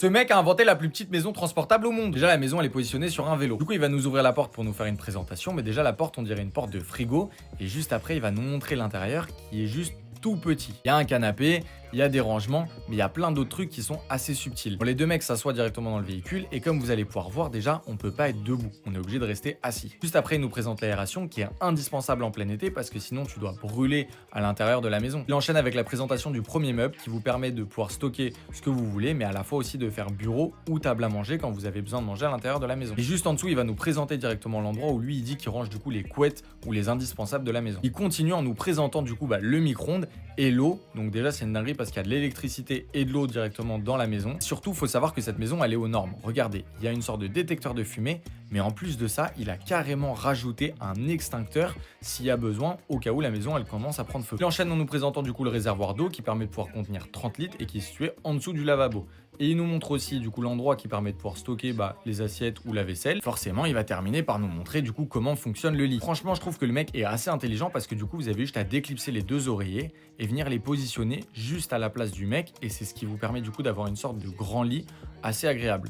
Ce mec a inventé la plus petite maison transportable au monde. Déjà, la maison, elle est positionnée sur un vélo. Du coup, il va nous ouvrir la porte pour nous faire une présentation, mais déjà, la porte, on dirait une porte de frigo. Et juste après, il va nous montrer l'intérieur qui est juste tout petit. Il y a un canapé, il y a des rangements, mais il y a plein d'autres trucs qui sont assez subtils. Bon, les deux mecs s'assoient directement dans le véhicule et comme vous allez pouvoir voir déjà, on peut pas être debout, on est obligé de rester assis. Juste après, il nous présente l'aération qui est indispensable en plein été parce que sinon tu dois brûler à l'intérieur de la maison. Il enchaîne avec la présentation du premier meuble qui vous permet de pouvoir stocker ce que vous voulez, mais à la fois aussi de faire bureau ou table à manger quand vous avez besoin de manger à l'intérieur de la maison. Et juste en dessous, il va nous présenter directement l'endroit où lui il dit qu'il range du coup les couettes ou les indispensables de la maison. Il continue en nous présentant du coup le micro-ondes et l'eau. Donc déjà c'est une dinguerie parce qu'il y a de l'électricité et de l'eau directement dans la maison. Surtout, il faut savoir que cette maison elle est aux normes. Regardez, il y a une sorte de détecteur de fumée, mais en plus de ça, il a carrément rajouté un extincteur s'il y a besoin au cas où la maison elle commence à prendre feu. Il enchaîne en nous présentant du coup le réservoir d'eau qui permet de pouvoir contenir 30 litres et qui est situé en dessous du lavabo. Et il nous montre aussi du coup l'endroit qui permet de pouvoir stocker les assiettes ou la vaisselle. Forcément, il va terminer par nous montrer du coup comment fonctionne le lit. Franchement, je trouve que le mec est assez intelligent parce que du coup, vous avez juste à déclipser les deux oreillers et venir les positionner juste à la place du mec et c'est ce qui vous permet du coup d'avoir une sorte de grand lit assez agréable.